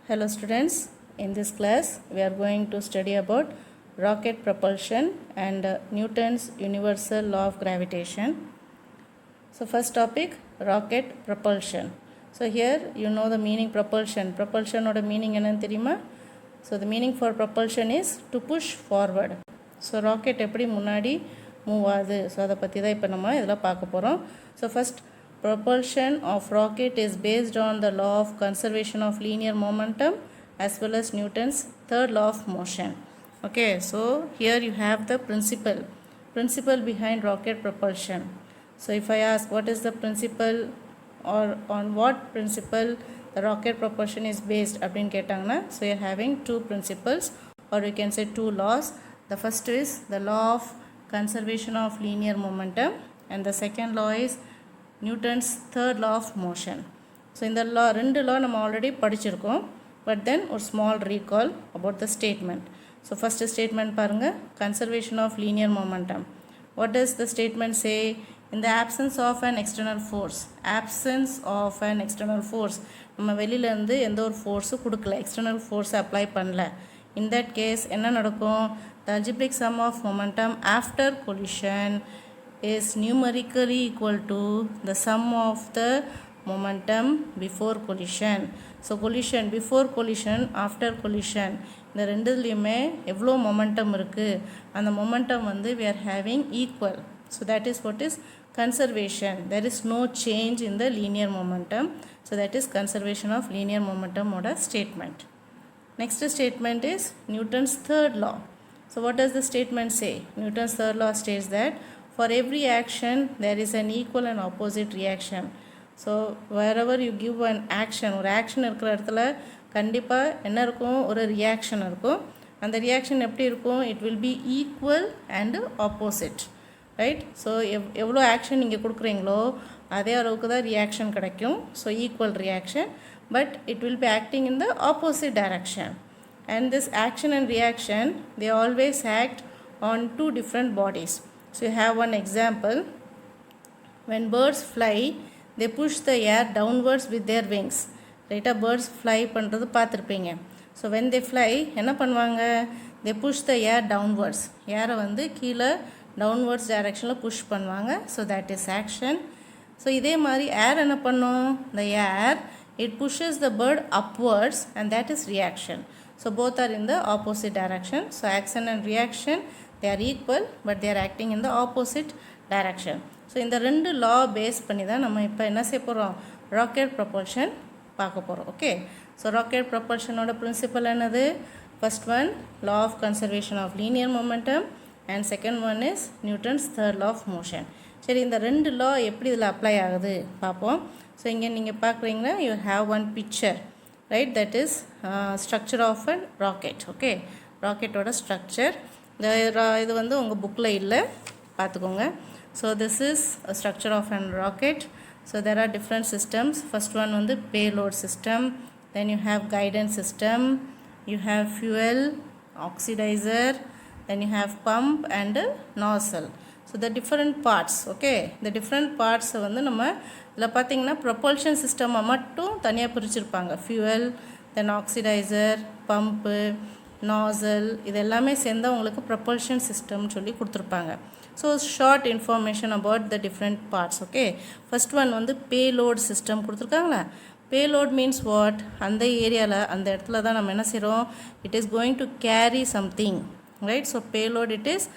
Hello students, in this class we are going to study about rocket propulsion and Newton's universal law of gravitation. So first topic, rocket propulsion. So here you know the meaning propulsion. Propulsion or the meaning enna theriyuma? So the meaning for propulsion is to push forward. So rocket eppadi munadi move ஆகுது. So அதை பற்றி தான் இப்போ நம்ம இதில் பார்க்க போகிறோம். So first, propulsion of rocket is based on the law of conservation of linear momentum as well as Newton's third law of motion. Okay, so here you have the principle behind rocket propulsion. So if I ask what is the principle or on what principle the rocket propulsion is based அப்படின்னு கேட்டாங்கன்னா, so you are having two principles or you can say two laws. The first is the law of conservation of linear momentum and the second law is Newton's third law of motion. So in the law ரெண்டு law நம்ம already படிச்சிருக்கோம், but then ஒரு small recall about the statement. So first statement பாருங்க, conservation of linear momentum. What does the statement say? In the absence of an external force, நம்ம வெளியிலேருந்து எந்த ஒரு ஃபோர்ஸும் கொடுக்கல, எக்ஸ்டர்னல் ஃபோர்ஸை அப்ளை பண்ணல. In that case என்ன நடக்கும்? The algebraic sum of momentum after collision is numerically equal to the sum of the momentum before collision. So collision, before collision, after collision, இந்த ரெண்டுலேயுமே எவ்வளோ மொமெண்டம் இருக்குது, அந்த மொமெண்டம் வந்து we are having equal. So that is what is conservation. There is no change in the linear momentum. So that is conservation of linear momentum oda statement. Next statement is Newton's third law. So what does the statement say? Newton's third law states that for every action there is an equal and opposite reaction. So wherever you give an action, ஒரு action இருக்கிற இடத்துல கண்டிப்பாக என்ன இருக்கும், ஒரு reaction இருக்கும். அந்த reaction எப்படி இருக்கும்? It will B equal and opposite, right? So எவ்வளோ ஆக்ஷன் நீங்கள் கொடுக்குறீங்களோ அதே அளவுக்கு தான் ரியாக்ஷன் கிடைக்கும். So equal reaction, but it will B acting in the opposite direction. And this action and reaction, they always act on two different bodies. So you have one example. When birds fly, they push the air downwards with their wings. Right? Birds fly பண்ணுறது பார்த்துருப்பீங்க. So when they fly, என்ன பண்ணுவாங்க? They push the air downwards. ஏரை வந்து கீழே downwards directionல push பண்ணுவாங்க. So that is action. So இதே மாதிரி air என்ன பண்ணும்? The air, it pushes the bird upwards and that is reaction. So both are in the opposite direction. So action and reaction, they are equal but they are acting in the opposite direction. So இந்த ரெண்டு law base பண்ணி தான் நம்ம இப்போ என்ன செய்ய போகிறோம்? Rocket propulsion பார்க்க போகிறோம். Okay. So rocket propulsion ஓட principle என்னது? First one, law of conservation of linear momentum and second one is Newton's third law of motion. சரி, இந்த ரெண்டு law எப்படி இதில் அப்ளை ஆகுது பார்ப்போம். ஸோ இங்கே நீங்கள் பார்க்குறீங்கன்னா you have one picture, right? That is structure of a rocket. Okay, rocket oda structure இது வந்து உங்கள் புக்கில் இல்லை, பார்த்துக்கோங்க. So this is a structure of a rocket. So there are different systems. First one வந்து payload system, then you have guidance system, you have fuel, oxidizer, then you have pump and nozzle. So the different parts, okay, the different parts வந்து நம்ம இதில் பார்த்திங்கன்னா propulsion சிஸ்டமை மட்டும் தனியாக பிரிச்சுருப்பாங்க. Fuel, தென் oxidiser, pump, nozzle, இது எல்லாமே சேர்ந்து உங்களுக்கு ப்ரொப்பல்ஷன் சிஸ்டம்னு சொல்லி கொடுத்துருப்பாங்க. So short information about the different parts. Okay, first one வந்து பேலோட் சிஸ்டம் கொடுத்துருக்காங்களா? Payload means what? அந்த ஏரியாவில் அந்த இடத்துல தான் நம்ம என்ன செய்கிறோம்? It is going to carry something, right? So payload it is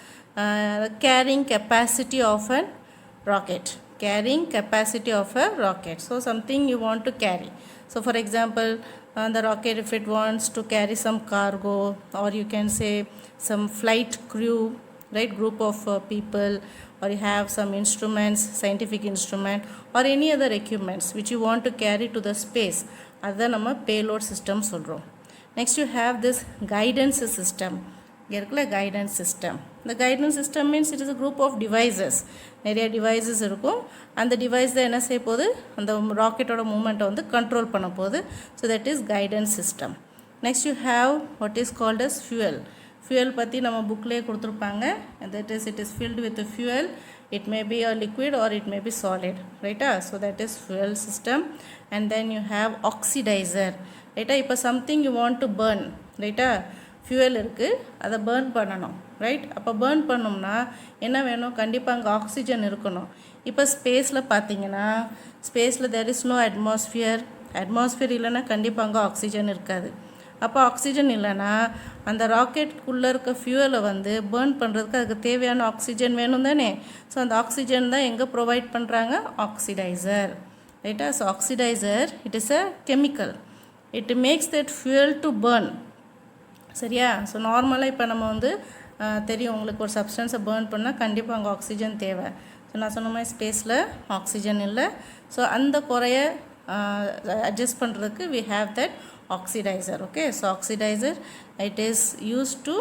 carrying capacity of a rocket, carrying capacity of a rocket. So something you want to carry. So for example, the rocket, if it wants to carry some cargo, or you can say some flight crew, right, group of people, or you have some instruments, scientific instrument or any other equipments which you want to carry to the space, adha nama payload system solrom. Next you have this guidance system. இங்கே இருக்குல்ல guidance system. The guidance system means it is a group of devices. நிறைய devices இருக்கும். அந்த device தான் என்ன செய்ய போகுது? அந்த ராக்கெட்டோட மூமெண்ட்டை வந்து கண்ட்ரோல் பண்ண போகுது. So that is guidance system. Next you have what is called as fuel. Fuel பற்றி நம்ம புக்லேயே கொடுத்துருப்பாங்க. That is, it is filled with the fuel it may be a liquid or it may be solid, right? So that is fuel system. And then you have oxidizer, right? இப்போ something you want to burn, right? fuel இருக்குது, அதை burn பண்ணணும், right? அப்போ burn பண்ணோம்னா என்ன வேணும்? கண்டிப்பாக அங்கே ஆக்சிஜன் இருக்கணும். இப்போ ஸ்பேஸில் பார்த்தீங்கன்னா ஸ்பேஸில் there is no atmosphere இல்லைன்னா கண்டிப்பாக அங்கே ஆக்சிஜன் இருக்காது. அப்போ ஆக்சிஜன் இல்லைன்னா அந்த ராக்கெட்டுக்குள்ளே இருக்க ஃபியூவலை வந்து பேர்ன் பண்ணுறதுக்கு அதுக்கு தேவையான ஆக்சிஜன் வேணும் தானே. ஸோ அந்த ஆக்சிஜன் தான் எங்கே ப்ரொவைட் பண்ணுறாங்க? ஆக்சிடைசர், ரைட்டா? So oxidiser it is a chemical, it makes that fuel to burn, சரியா? ஸோ நார்மலாக இப்போ நம்ம வந்து தெரியும் உங்களுக்கு ஒரு சப்ஸ்டன்ஸை பேர்ன் பண்ணால் கண்டிப்பாக அங்கே ஆக்சிஜன் தேவை. ஸோ நான் சொன்ன மாதிரி ஸ்பேஸில் ஆக்சிஜன் இல்லை. ஸோ அந்த குறைய adjust பண்ணுறதுக்கு we have that oxidizer, okay? So oxidizer, it is used to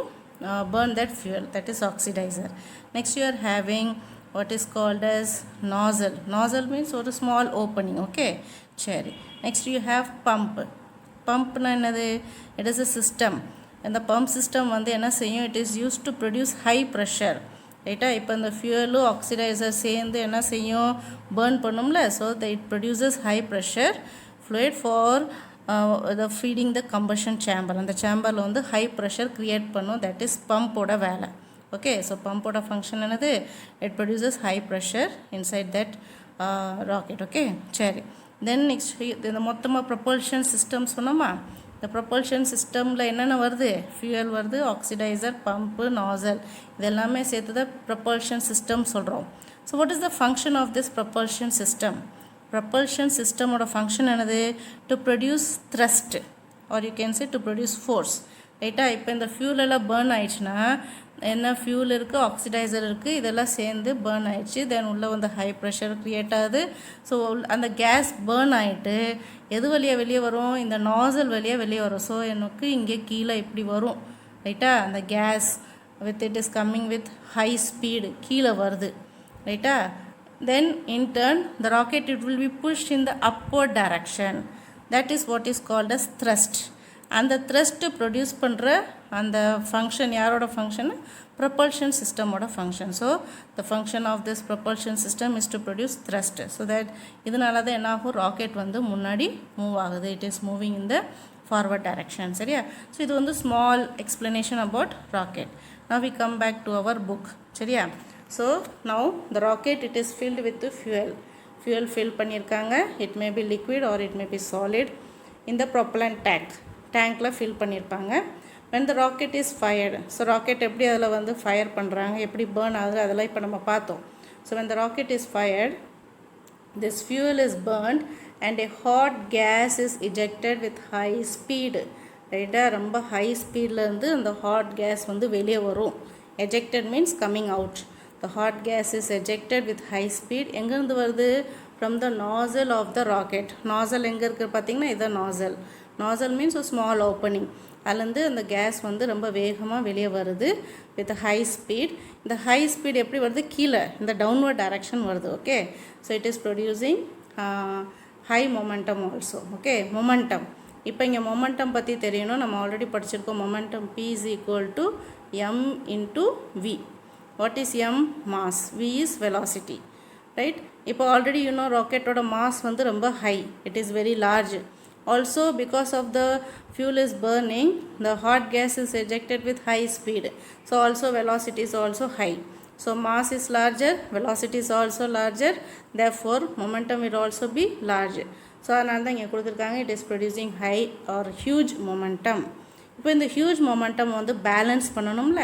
burn that fuel, that is oxidizer. Next you are having what is called as nozzle means ஒரு small opening, okay? சரி, next you have pumpனா என்னது? it is a system. இந்த pump system வந்து என்ன செய்யும்? it is used to produce high pressure, ரைட்டா? இப்போ இந்த ஃபியூவலும் ஆக்சிடைசர் சேர்ந்து என்ன செய்யும்? பேர்ன் பண்ணும்ல. So it produces high pressure fluid for the feeding the combustion chamber. அந்த சேம்பரில் வந்து ஹை ப்ரெஷர் க்ரியேட் பண்ணும், தட் இஸ் பம்போட வேலை, ஓகே? ஸோ பம்போட ஃபங்க்ஷன் என்னது? It produces high pressure inside that rocket, okay? சரி, தென் நெக்ஸ்ட் இந்த மொத்தமாக ப்ரொபல்ஷன் சிஸ்டம் சொன்னோமா? இந்த ப்ரொபல்ஷன் சிஸ்டமில் என்னென்ன வருது? ஃபியூயல் வருது, ஆக்சிடைசர், பம்பு, நாசல், இது எல்லாமே சேர்த்து தான் ப்ரொபல்ஷன் சிஸ்டம் சொல்கிறோம். So what is the function of this propulsion system? Propulsion சிஸ்டமோட ஃபங்க்ஷன் என்னது? To produce thrust or you can say to produce force, ரைட்டா? இப்போ இந்த ஃபியூலெல்லாம் பேர்ன் ஆயிடுச்சுன்னா என்ன? ஃபியூல் இருக்குது, ஆக்சிடைசர் இருக்குது, இதெல்லாம் சேர்ந்து பேர்ன் ஆகிடுச்சு. தென் உள்ளே வந்து ஹை ப்ரெஷர் க்ரியேட் ஆகுது. ஸோ அந்த கேஸ் பேர்ன் ஆகிட்டு எது வழியாக வெளியே வரும்? இந்த நாசல் வழியாக வெளியே வரும். ஸோ எனக்கு இங்கே கீழே இப்படி வரும், ரைட்டா? அந்த gas with it is coming with high speed கீழே வருது, ரைட்டா? Then in turn the rocket it will be pushed in the upward direction. that is what is called as thrust. அந்த த்ரஸ்ட்டு ப்ரொடியூஸ் பண்ணுற அந்த ஃபங்க்ஷன் யாரோட function? Propulsion சிஸ்டமோட function. So the function of this propulsion system is to produce thrust. So that இதனால தான் என்ன ஆகும்? Rocket வந்து முன்னாடி மூவ் ஆகுது, it is moving in the forward direction, சரியா? ஸோ இது வந்து small explanation about rocket. Now we come back to our book, சரியா? So now the rocket it is filled with fuel fill பண்ணியிருக்காங்க. It may be liquid R it may be solid. இந்த propellant டேங்க்கில் fill பண்ணியிருப்பாங்க. when the rocket is fired, so rocket எப்படி அதில் வந்து fire பண்ணுறாங்க, எப்படி பேர்ன் ஆகுது, அதெல்லாம் இப்போ நம்ம பார்த்தோம். So when the rocket is fired, this fuel is burned and a hot gas is ejected with high speed, ரைட்டாக? ரொம்ப ஹை ஸ்பீட்லேருந்து அந்த ஹாட் கேஸ் வந்து வெளியே வரும். ejected means coming out. the hot gas is ejected with high speed. எங்கேருந்து வருது? from the nozzle of the rocket. nozzle எங்கே இருக்குது பார்த்தீங்கன்னா இதுதான் nozzle means a small opening. அதுலேருந்து அந்த கேஸ் வந்து ரொம்ப வேகமாக வெளியே வருது வித் ஹை ஸ்பீட். இந்த ஹை ஸ்பீட் எப்படி வருது? கீழே இந்த டவுன்வர்ட் டைரக்ஷன் வருது, okay? So it is producing high momentum also, okay? Momentum, இப்போ இங்கே மொமெண்டம் பற்றி தெரியணும். நம்ம ஆல்ரெடி படிச்சிருக்கோம். Momentum P is equal to m into v. What is m? Mass. v is velocity, right? இப்போ ஆல்ரெடி ராக்கெட்டோட மாஸ் வந்து ரொம்ப high, it is very large. Also because of the fuel is burning, the hot gas is ejected with high speed. So also velocity is also high. So mass is larger, velocity is also larger. Therefore momentum will also be large. So அதனால தான் இங்கே கொடுத்துருக்காங்க it is producing high or huge momentum. இப்போ இந்த huge momentum வந்து balance பண்ணணும்ல.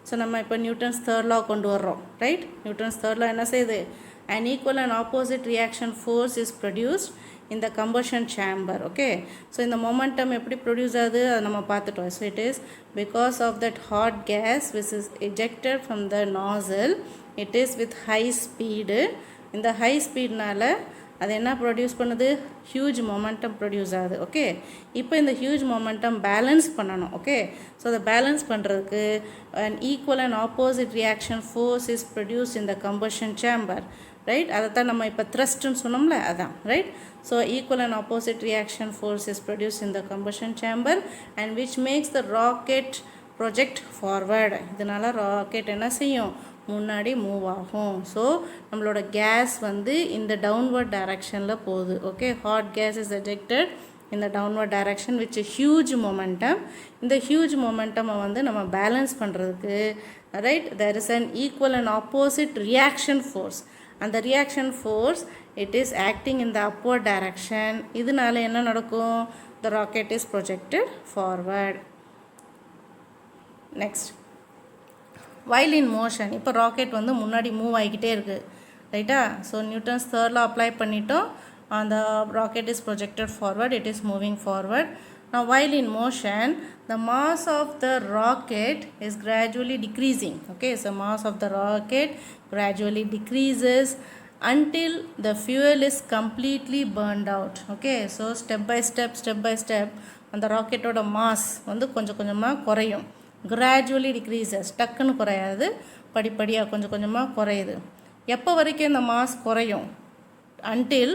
So நம்ம இப்போ நியூட்டன்ஸ் தேர்ட் லா கொண்டு வர்றோம், ரைட்? நியூட்டன்ஸ் தேர்ட் லா என்ன செய்யுது? an equal and opposite reaction force is produced in the combustion chamber, okay? So இந்த momentum எப்படி ப்ரொடியூஸ் ஆகுது அதை நம்ம பார்த்துட்டோம். So it is because of that hot gas which is ejected from the nozzle, it is with high speed. இந்த high speedனால அது என்ன produce பண்ணுது? ஹியூஜ் மொமெண்டம் ப்ரொடியூஸ் ஆகுது, ஓகே? இப்போ இந்த ஹியூஜ் மொமெண்டம் பேலன்ஸ் பண்ணணும், ஓகே? ஸோ அதை பேலன்ஸ் பண்ணுறதுக்கு an equal and opposite reaction force is produced in the combustion chamber, right? அதை தான் நம்ம இப்போ த்ரஸ்ட்னு சொன்னோம்ல, அதான், right? So equal and opposite reaction force is produce in the combustion chamber and which makes the rocket project forward. இதனால் rocket என்ன செய்யும்? முன்னாடி மூவ் ஆகும். ஸோ நம்மளோட கேஸ் வந்து இந்த டவுன்வர்ட் டைரக்ஷனில் போகுது. Okay, hot gas is ejected in the downward direction with a huge momentum. இந்த huge momentum வந்து நம்ம பேலன்ஸ் பண்ணுறதுக்கு right there is an equal and opposite reaction force. அந்த reaction force it is acting in the upward direction. இதனால என்ன நடக்கும்? The rocket is projected forward. Next, while in motion, இப்போ rocket வந்து முன்னாடி மூவ் ஆகிக்கிட்டே இருக்குது ரைட்டா. So Newton's third law apply பண்ணிட்டோம். And the rocket is projected forward, it is moving forward. Now while in motion, the mass of the rocket is gradually decreasing. Okay, so mass of the rocket gradually decreases until the fuel is completely burned out. Okay, so step by step அந்த ராக்கெட்டோட mass வந்து கொஞ்சம் கொஞ்சமாக குறையும். gradually decreases, டக்குன்னு குறையாது, படிப்படியாக கொஞ்சம் கொஞ்சமாக குறையுது. எப்போ வரைக்கும் இந்த மாஸ் குறையும்? until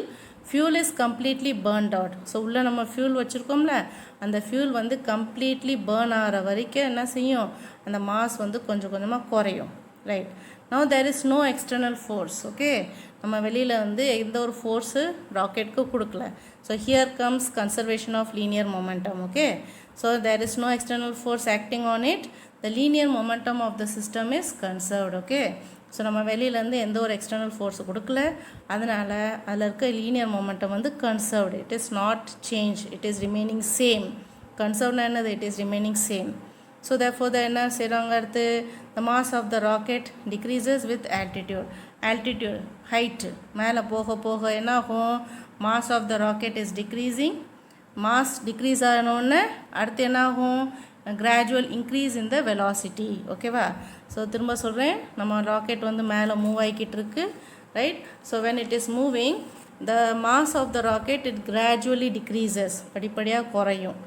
fuel is completely burned out. So உள்ளே நம்ம ஃபியூல் வச்சுருக்கோம்ல, அந்த ஃபியூல் வந்து கம்ப்ளீட்லி பேர்ன் ஆகிற வரைக்கும் என்ன செய்யும்? அந்த மாஸ் வந்து கொஞ்சம் கொஞ்சமாக குறையும். Right, now there is no external force. Okay, நம்ம வெளியில் வந்து எந்த ஒரு ஃபோர்ஸு ராக்கெட்டுக்கு கொடுக்கல. So here comes conservation of linear momentum. Okay, so there is no external force acting on it. The linear momentum of the system is conserved. Okay, so நம்ம வெளியிலேருந்து எந்த ஒரு எக்ஸ்டர்னல் ஃபோர்ஸு கொடுக்கல, அதனால் அதில் இருக்க லீனியர் மொமெண்டம் வந்து conserved. It is not change, it is remaining same. கன்சர்வ்னா என்னது? It is remaining same. So therefore என்ன செய்கிறாங்க அடுத்து? The mass of the rocket decreases with altitude. Altitude height மேலே போக போக என்ன ஆகும்? Mass of the rocket is decreasing. Mass decrease ஆனோடனே அடுத்து என்ன ஆகும்? Gradual increase in the velocity. ஓகேவா? ஸோ திரும்ப சொல்கிறேன், நம்ம ராக்கெட் வந்து மேலே மூவ் ஆகிக்கிட்டு இருக்கு right. So when it is moving, the mass of the rocket it gradually decreases, படிப்படியாக குறையும்.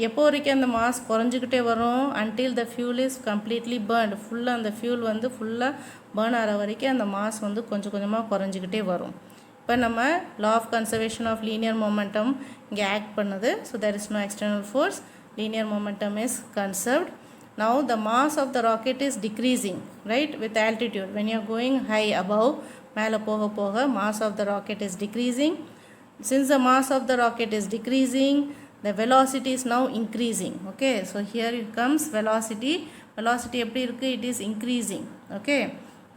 எப்போ வரைக்கும் அந்த மாஸ் குறைஞ்சிக்கிட்டே வரும்? until the fuel is completely burned. ஃபுல்லாக அந்த ஃபியூல் வந்து ஃபுல்லாக பேர்ன் ஆகிற வரைக்கும் அந்த மாஸ் வந்து கொஞ்சம் கொஞ்சமாக குறைஞ்சிக்கிட்டே வரும். இப்போ நம்ம law of conservation of linear momentum இங்கே ஆக்ட் பண்ணுது. So there is no external force, linear momentum is conserved. Now the mass of the rocket is decreasing right with altitude. When you are going high above, மேலே போக போக mass of the rocket is decreasing. Since the mass of the rocket is decreasing, the velocity is now increasing. Okay, so here it comes velocity. Velocity எப்படி இருக்கு? It is increasing. Okay,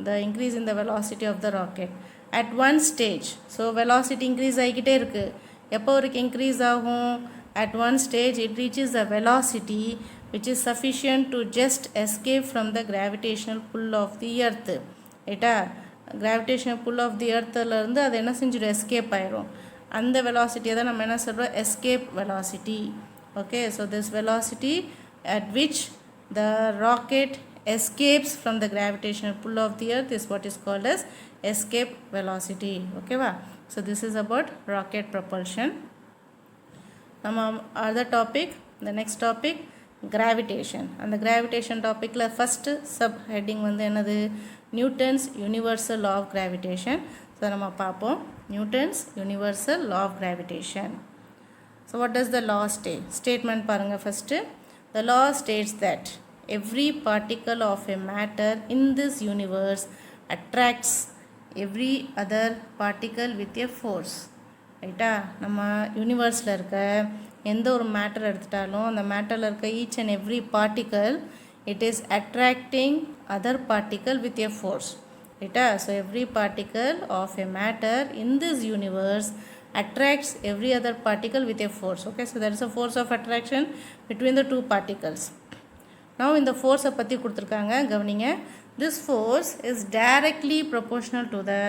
the increase in the velocity of the rocket at one stage. So velocity increase ஆகிக்கிட்டே இருக்கு. எப்போ வரைக்கும் increase ஆகும்? At one stage it reaches a velocity which is sufficient to just escape from the gravitational pull of the earth. ரைட்டா, gravitational pull of the earthலேருந்து அது என்ன செஞ்சிடும்? Escape ஆயிரும். அந்த வெலாசிட்டியை தான் நம்ம என்ன சொல்கிறோம்? Escape velocity. Okay, so this velocity at which the rocket escapes from the gravitational pull of the earth is what is called as escape velocity. ஓகேவா? So this is about rocket propulsion. நம்ம other topic, the next topic, gravitation. அந்த gravitation topicல first sub heading வந்து என்னது? Newton's universal law of gravitation. So நம்ம பார்ப்போம் Newton's universal law of gravitation. So what does the law state? Statement பாருங்க first. The law states that every particle of a matter in this universe attracts every other particle with a force. ரைட்டா, நம்ம யூனிவர்ஸில் இருக்க எந்த ஒரு matter எடுத்துட்டாலும் அந்த மேட்டரில் இருக்க each and every particle it is attracting other particle with a force. ரைட்டா, so every particle of a matter in this universe attracts every other particle with a force. Okay, so there is a force of attraction between the two particles. Now in the force பற்றி கொடுத்துருக்காங்க, கவனிங்க. This force is directly proportional to the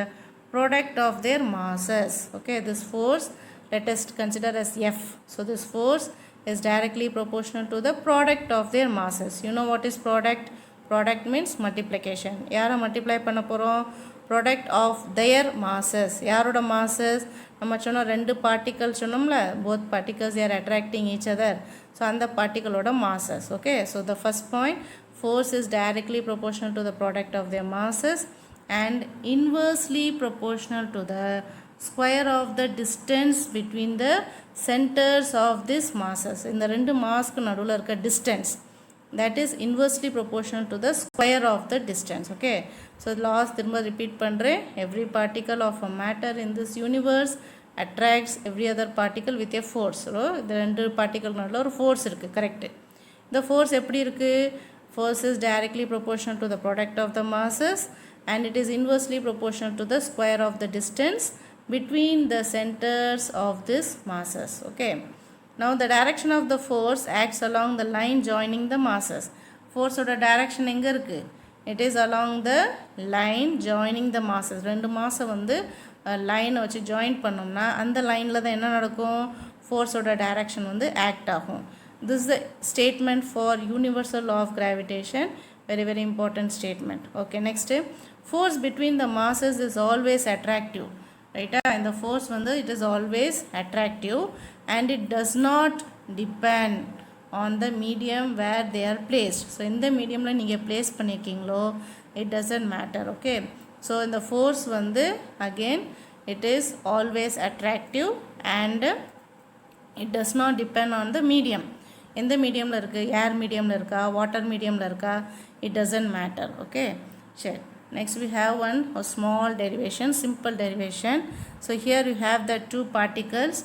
product of their masses. Okay, this force let us consider as F. So this force is directly proportional to the product of their masses. You know what is product? Product means multiplication. யாரை multiply பண்ண போகிறோம்? Product of their masses. யாரோட masses? நம்ம சொன்னோம் ரெண்டு particle சொன்னோம்ல, both particles are attracting each other. So அந்த பார்ட்டிகளோட masses. Okay, so the first point, force is directly proportional to the product of their masses and inversely proportional to the square of the distance between the centers of this masses. இந்த ரெண்டு mask நடுவில் இருக்க distance that is inversely proportional to the square of the distance. Okay, so laws திரும்ப repeat பண்றேன். Every particle of a matter in this universe attracts every other particle with a force. So இந்த ரெண்டு particle நடுவுல ஒரு force இருக்கு, correct. இந்த force எப்படி இருக்கு? Force is directly proportional to the product of the masses and it is inversely proportional to the square of the distance between the centers of this masses. Okay, now the direction of the force acts along the line joining the masses. Force oda direction எங்க இருக்கு? It is along the line joining the masses. ரெண்டு மாஸை வந்து லைனை வச்சு join பண்ணோம்னா அந்த லைனில் தான் என்ன நடக்கும்? ஃபோர்ஸோட டைரக்ஷன் வந்து ஆக்ட் ஆகும். This is the statement for universal law of gravitation. Very very important statement. Okay, next, force between the masses is always attractive. Right? And the force வந்து it is always attractive and it does not depend on the medium where they are placed. So இந்த மீடியமில் நீங்கள் place பண்ணியிருக்கீங்களோ it doesn't matter. Okay, so இந்த force வந்து again it is always attractive and it does not depend on the medium. எந்த மீடியமில் இருக்குது? ஏர் மீடியமில் இருக்கா, வாட்டர் மீடியமில் இருக்கா, இட் டசன்ட் மேட்டர். ஓகே, சரி. Next we have a small derivation, simple derivation. So here you have the two particles,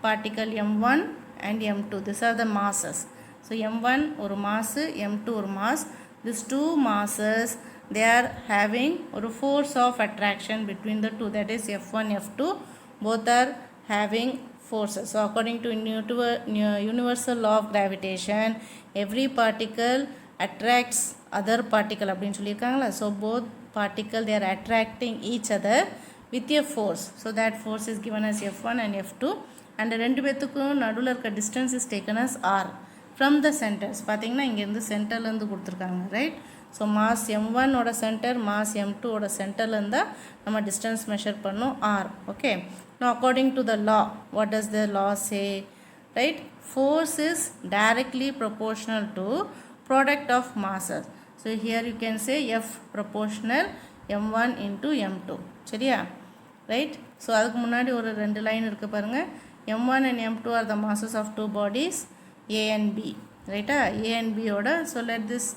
particle m1 and m2. These are the masses. So m1 ஒரு mass, m2 ஒரு mass. These two masses, they are having a force of attraction between the two, that is f1 f2, both are having forces. So according to universal law of gravitation, every particle attracts other particle அப்படினு சொல்லிருக்காங்களா. So both particle they are attracting each other with a force. So that force is given as f1 and f2 and ரெண்டு பேத்துக்கும் நடுவுல இருக்க distance is taken as r from the centers. பாத்தீங்கன்னா இங்க இருந்து சென்டர்ல இருந்து கொடுத்திருக்காங்க, right? So mass m1 ஓட சென்டர், mass m2 ஓட சென்டர்ல இருந்தா நம்ம distance measure பண்ணோம் r. Okay, now according to the law, what does the law say? Right, force is directly proportional to product of masses. So here you can say f proportional m1 into m2. சரியா? Right, so அதுக்கு முன்னாடி ஒரு ரெண்டு line இருக்கு பாருங்க. m1 and m2 are the masses of two bodies a and b. Right, a and b ஓட, so let this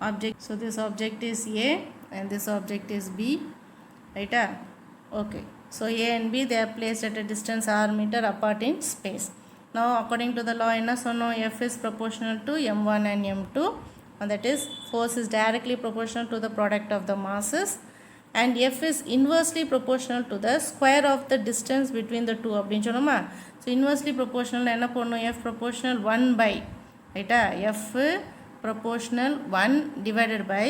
object, so this object is a and this object is b. Right, okay, so a and b they are placed at a distance r meter apart in space. Now according to the law என்ன சொன்னோம்? f is proportional to m1 and m2 and that is force is directly proportional to the product of the masses and f is inversely proportional to the square of the distance between the two அப்படினு சொன்னோமா. So inversely proportional என்ன பண்ணணும்? f proportional 1 by, right, f proportional 1 divided by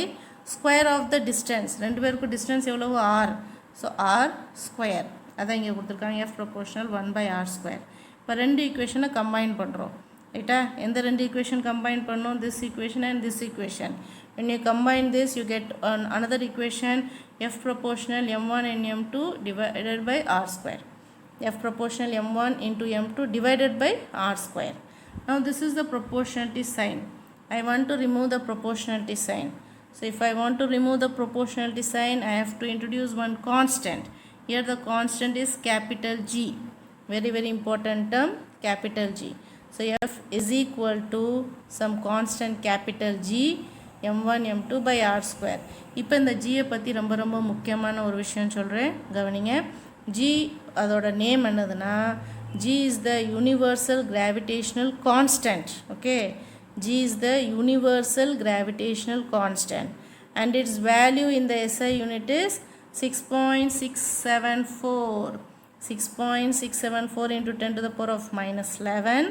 square of the distance. ரெண்டு பேருக்கு distance எவ்வளவு? r. So r square. அதான் இங்கே கொடுத்துருக்காங்க, f proportional 1 by r square. இப்போ ரெண்டு ஈக்குவேஷனை கம்பைன் பண்ணுறோம், ரைட்டா? எந்த ரெண்டு ஈக்குவேஷன் கம்பைன் பண்ணோம்? this equation and this equation. When you combine this you get another equation, f proportional m1 and m2 divided by r square. f proportional m1 into m2 divided by r square. Now this is the proportionality sign. I want to remove the proportionality sign. So if I want to remove the proportionality sign, I have to introduce one constant. Here the constant is capital G. Very very important term, capital G. So f is equal to some constant capital G m1 m2 by r square. இப்போ இந்த g பற்றி ரொம்ப ரொம்ப முக்கியமான ஒரு விஷயம் சொல்கிறேன், கவனிங்க. g அதோட நேம் என்னதுன்னா, g is the universal gravitational constant. Okay, g is the universal gravitational constant and its value in the SI unit is 6.674. 6.674 into 10 to the power of minus 11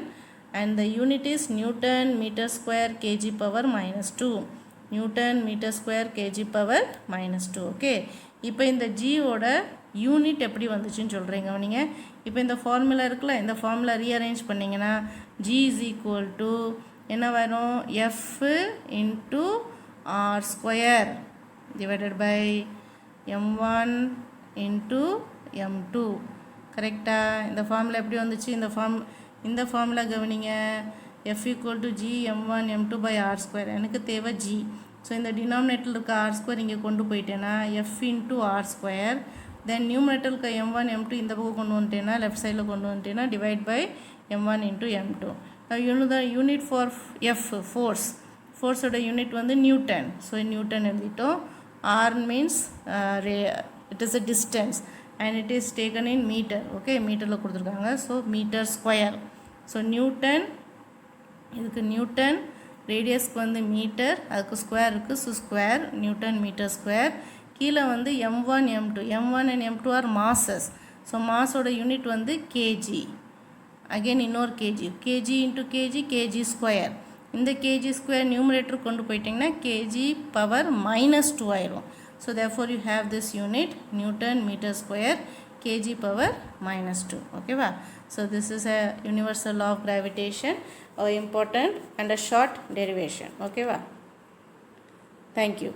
and the unit is Newton meter square kg power minus 2. Newton meter square kg power minus 2. Okay, இப்போ இந்த g ஓட unit எப்படி வந்துச்சுன்னு சொல்கிறேங்க கவனிங்க. இப்போ இந்த formula இருக்குல்ல, இந்த ஃபார்முலா ரீஅரேஞ்ச் பண்ணிங்கன்னா g is equal to என்ன வரும்? f into r square divided by m1 into m2. கரெக்டா? இந்த ஃபார்முலா எப்படி வந்துச்சு? இந்த ஃபார்முலா கவனிங்க, f equal to g m1 m2 by r square. எனக்கு தேவை g. ஸோ இந்த டினாமினேட்டரில் இருக்க r square இங்கே கொண்டு போயிட்டேன்னா f into r square, தென் நியூமரேட்டரில் இருக்க m1 m2 இந்த பக்கம் கொண்டு வந்துட்டேன்னா, லெஃப்ட் சைடில் கொண்டு வந்துட்டேன்னா divide by m1 into m2. Now you know the unit for f, force. ஃபோர்ஸோட யூனிட் வந்து நியூட்டன். ஸோ நியூட்டன் எழுதிட்டோம். R means it is a distance and it is taken in metre. Okay, மீட்டரில் கொடுத்துருக்காங்க. So metre square. So newton, இதுக்கு newton, ரேடியஸ்க்கு வந்து metre, அதுக்கு square இருக்குது. So square newton metre square. கீழே வந்து m1 m2. m1 and m2 are masses. So மாஸோட யூனிட் வந்து கேஜி. அகெயின் இன்னொரு K G. K G into K G, K G square. இந்த கேஜி ஸ்கொயர் நியூமரேட்டர் கொண்டு போயிட்டிங்கன்னா கேஜி பவர் -2 ஆயிரும். So therefore you have this unit Newton meter square kg power -2. ஓகேவா? So this is a universal law of gravitation, important and a short derivation. ஓகேவா? Thank you.